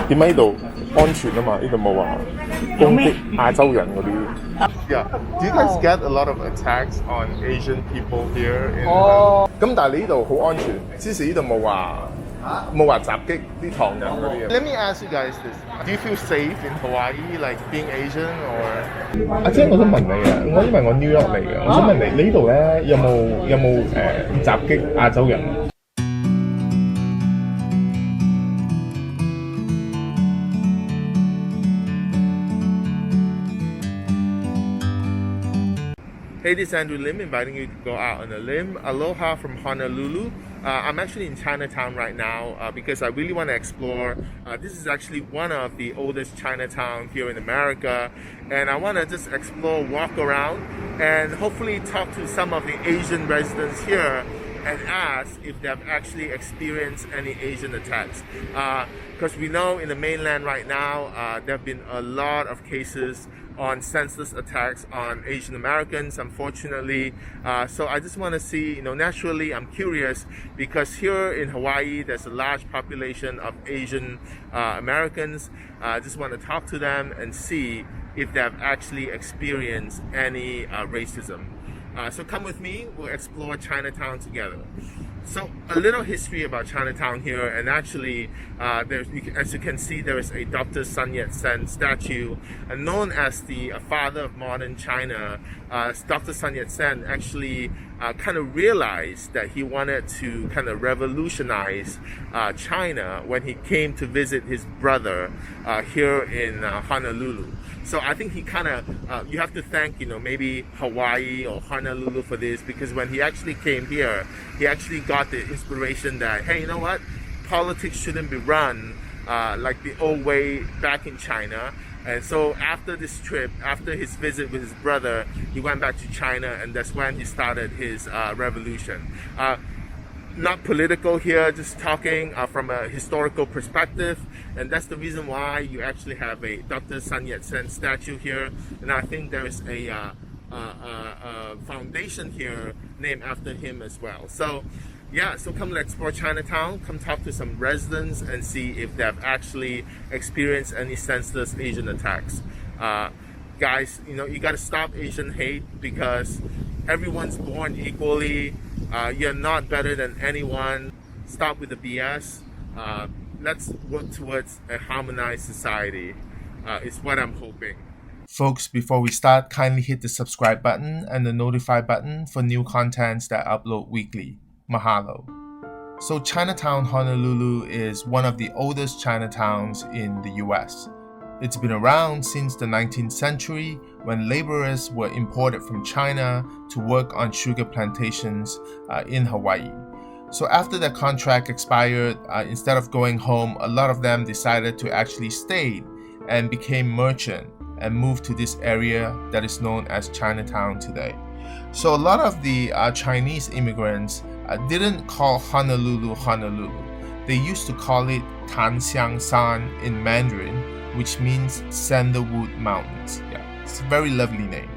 點解呢度安全啊嘛？呢度冇話攻擊亞洲人嗰啲。Yeah. Do you guys get a lot of attacks on Asian people here? 咁但係你呢度好安全，之前呢度冇話襲擊啲唐人嗰啲。Let me ask you guys this: Do you feel safe in Hawaii, like being Asian, or？ 阿姐，我想問你啊，因為我 New York 嚟嘅，我想問你呢度咧有冇襲擊亞洲人？Hey, this is Andrew Lim inviting you to go out on a limb. Aloha from Honolulu. I'm actually in Chinatown right now because I really want to explore. This is actually one of the oldest Chinatown here in America, and I want to just explore, walk around, and hopefully talk to some of the Asian residents here and ask if they've actually experienced any Asian attacks. Because we know in the mainland right now, there have been a lot of cases on senseless attacks on Asian Americans, unfortunately. So I just want to see, naturally I'm curious because here in Hawaii, there's a large population of Asian Americans. I just want to talk to them and see if they've actually experienced any racism. So come with me, we'll explore Chinatown together. So a little history about Chinatown here, and actually, as you can see, there is a Dr. Sun Yat-sen statue, known as the father of modern China. Dr. Sun Yat-sen actually kind of realized that he wanted to kind of revolutionize China when he came to visit his brother here in Honolulu. So I think he kind of, you have to thank, maybe Hawaii or Honolulu for this, because when he actually came here, he actually got the inspiration that, hey, you know what? Politics shouldn't be run like the old way back in China. And so after this trip, after his visit with his brother, he went back to China, and that's when he started his revolution. Not political here, just talking from a historical perspective, and that's the reason why you actually have a Dr. Sun Yat-sen statue here, and I think there is a foundation here named after him as well. So yeah, so come let's explore Chinatown, come talk to some residents and see if they've actually experienced any senseless Asian attacks. Guys, you gotta stop Asian hate because everyone's born equally. You're not better than anyone. Stop with the BS. Let's work towards a harmonized society. Is what I'm hoping. Folks, before we start, kindly hit the subscribe button and the notify button for new contents that I upload weekly. Mahalo. So Chinatown, Honolulu is one of the oldest Chinatowns in the US. It's been around since the 19th century when laborers were imported from China to work on sugar plantations in Hawaii. So after their contract expired, instead of going home, a lot of them decided to actually stay and became merchant and moved to this area that is known as Chinatown today. So a lot of the Chinese immigrants didn't call Honolulu Honolulu. They used to call it Tanxiangshan in Mandarin, which means Sandalwood Mountains. Yeah, it's a very lovely name.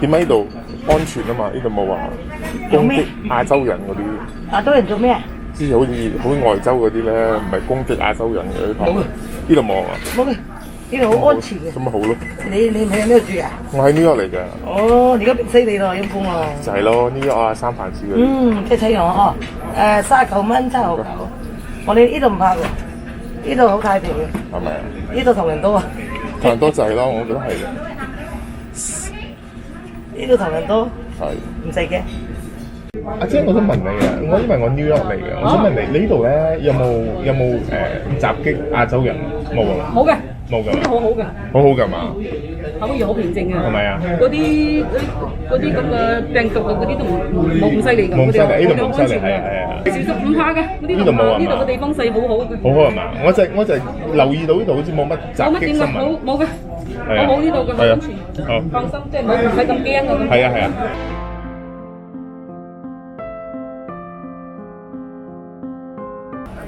點解呢度安全啊嘛？呢度冇話攻擊亞洲人嗰啲。亞洲人做咩啊？之前好似外州嗰啲咧，唔係攻擊亞洲人嘅呢度。呢度冇啊？冇嘅，呢度好安全嘅。咁咪好咯。你唔係喺邊度住啊？我喺 New York 嚟㗎。哦，而家逼死你咯，陰公咯。就係咯，New York啊，三藩市嗰啲。即係睇我39蚊7.99。我哋呢度唔怕喎，呢度好太平嘅。係咪啊？呢度同人多啊。同人多就係咯，我覺得係嘅。呢度同人多，係唔使驚。阿姐，我想問你啊，因為我 New York 嚟嘅，我想問你呢度咧有冇襲擊亞洲人？冇啊？冇嘅，冇㗎。好好嘅，好好㗎嘛？好似好平靜嘅，係咪啊？嗰啲咁嘅病毒啊，嗰啲都冇咁犀利㗎。冇咁犀利，呢度冇咁犀利，係啊。小心唔怕嘅，呢度冇啊。呢度嘅地方細，好好嘅。好好係嘛？我就留意到呢度好似冇乜襲擊新聞。冇嘅，好呢度嘅安全，放心，即係唔使咁驚啊。係啊係啊。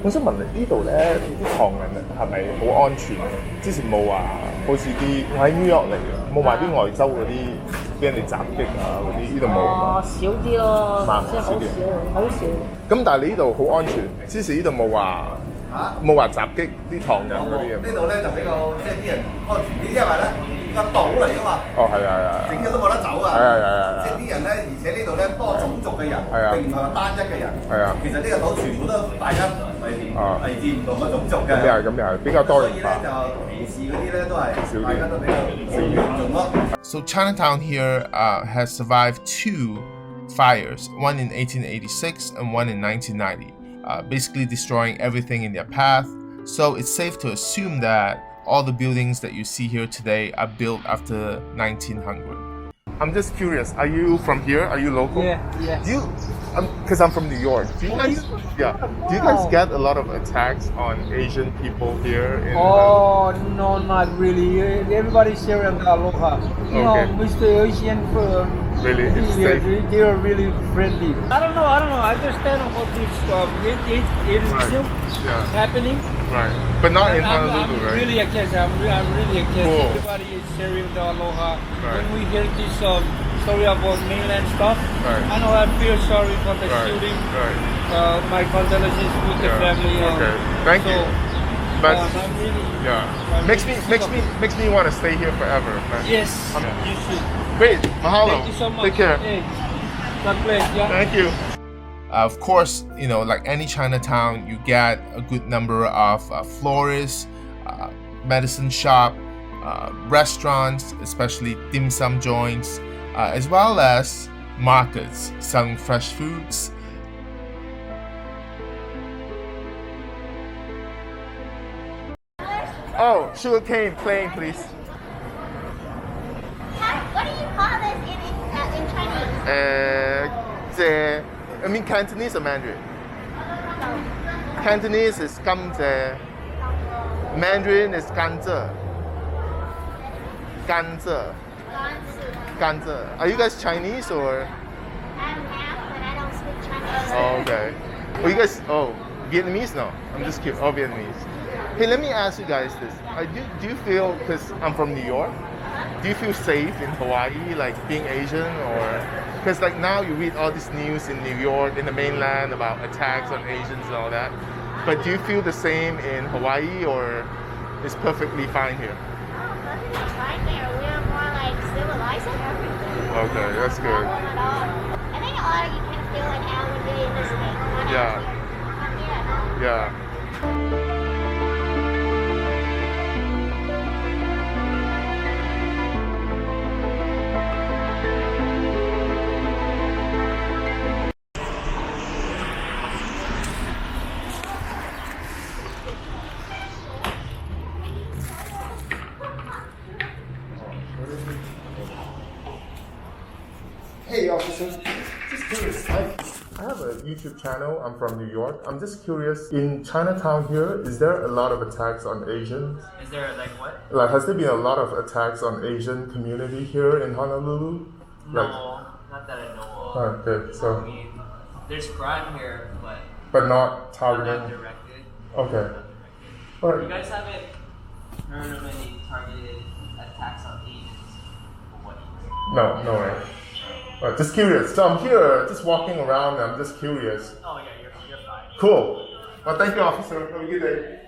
我想問你呢度咧啲唐人係咪好安全？之前冇話好似啲我喺 New York 嚟嘅，冇話啲外州嗰啲俾人哋襲擊啊嗰啲，呢度冇啊嘛？少啲咯，即係好少，好少。咁但係你呢度好安全，之前呢度冇話襲擊啲唐人嗰啲嘢。呢度咧就比較即係啲人安全啲，因為咧個島嚟噶嘛。哦，係啊，整日都冇得走啊。係。即係啲人咧，而且呢度咧多種族嘅人，並唔係話單一嘅人。係啊。其實呢個島全部都大家嚟自唔同嘅種族嘅。咁又係比較多元化。所以咧就歧視嗰啲咧都係大家都比較少嚴重咯。So Chinatown here has survived 2 fires, one in 1886 and one in 1990. Basically destroying everything in their path. So it's safe to assume that all the buildings that you see here today are built after 1900. I'm just curious, are you from here? Are you local? Yeah. Do you, because I'm from New York. Do you guys get a lot of attacks on Asian people here? Oh, no, not really. Everybody's here in Aloha. You know, Mr. Asian Really? It's safe? they are really friendly. I don't know. I understand about this stuff. It is still happening. Right. But not in Honolulu, right? I'm really against. I'm really against. Cool. Everybody is sharing the Aloha. Right. When we hear this story about mainland stuff, Right. I know I feel sorry for the shooting. Right. My condolences with the family. Okay. Thank you. But I'm really, yeah, makes me want to stay here forever. Man. yes, you should. Great. Mahalo. Thank you so much. Take care. Hey, God bless. Yeah. Thank you. Of course, you know, like any Chinatown, you get a good number of florists, medicine shop, restaurants, especially dim sum joints, as well as markets selling fresh foods. Oh, sugarcane plain, please. What do you call this in Chinese? I mean Cantonese or Mandarin? Cantonese is gamze. Mandarin is ganze. Ganze. Ganze. Are you guys Chinese or? I'm half, but I don't speak Chinese. Oh, okay. Well, you guys, Vietnamese? No, I'm just kidding. Oh, Vietnamese. Hey, let me ask you guys this. Do you feel, because I'm from New York, do you feel safe in Hawaii, like being Asian, or because like now you read all this news in New York, in the mainland about attacks on Asians and all that, but do you feel the same in Hawaii, or it's perfectly fine here? Perfectly fine here. We're more like civilized and everything. Okay, that's No good. problem at all. I think a lot of you can feel it now when you're in this thing. Yeah. Yeah. Hey officer, just curious. I have a YouTube channel. I'm from New York. I'm just curious. In Chinatown here, is there a lot of attacks on Asians? Is there like what? Like, has there been a lot of attacks on Asian community here in Honolulu? No, not that I know of. Okay, I so mean, there's crime here, but not not targeting. directed. Okay. You Alright. guys haven't heard of any targeted attacks on Asians? What? No way. Alright, just curious. So I'm here, just walking around. And I'm just curious. Oh yeah, you're fine. Cool. Well, thank you, officer. Have a good day.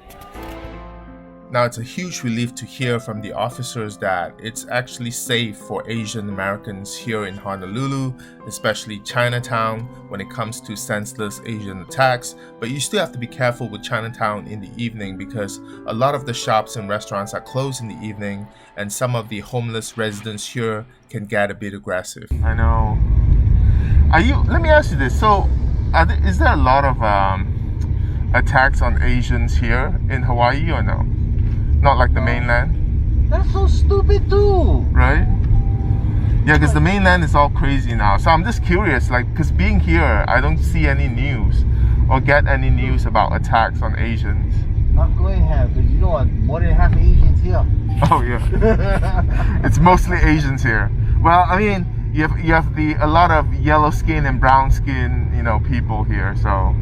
Now, it's a huge relief to hear from the officers that it's actually safe for Asian Americans here in Honolulu, especially Chinatown, when it comes to senseless Asian attacks. But you still have to be careful with Chinatown in the evening because a lot of the shops and restaurants are closed in the evening, and some of the homeless residents here can get a bit aggressive. I know. Let me ask you this. So, is there a lot of attacks on Asians here in Hawaii or no? Not like the mainland? That's so stupid too. Right? Yeah, because the mainland is all crazy now. So I'm just curious, like, because being here, I don't see any news or get any news about attacks on Asians. Not going to have, because you know what? More than half Asians here. Oh yeah, it's mostly Asians here. Well, I mean, you have a lot of yellow skin and brown skin, people here. So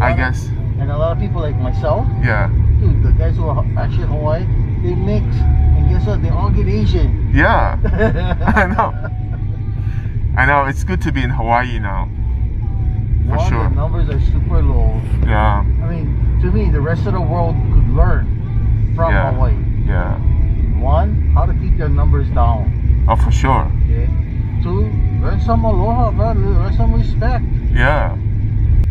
I guess. And a lot of people like myself, Yeah. dude, the guys who are actually Hawaii, they mix, and guess what? They all get Asian. Yeah. I know. I know. It's good to be in Hawaii now. For One, sure. the numbers are super low. Yeah. I mean, to me, the rest of the world could learn from Yeah. Hawaii. Yeah. One, how to keep their numbers down. Oh, for sure. Okay. Two, learn some aloha, bro. Learn some respect. Yeah.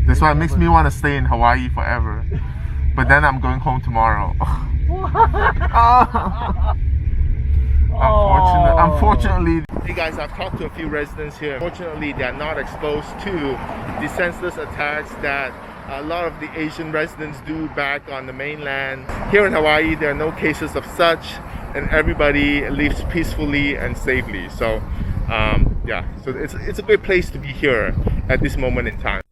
That's why it makes me want to stay in Hawaii forever. But then I'm going home tomorrow. Unfortunately. Hey guys, I've talked to a few residents here. Unfortunately, they are not exposed to the senseless attacks that a lot of the Asian residents do back on the mainland. Here in Hawaii, there are no cases of such, and everybody lives peacefully and safely. So, yeah, so it's a great place to be here at this moment in time.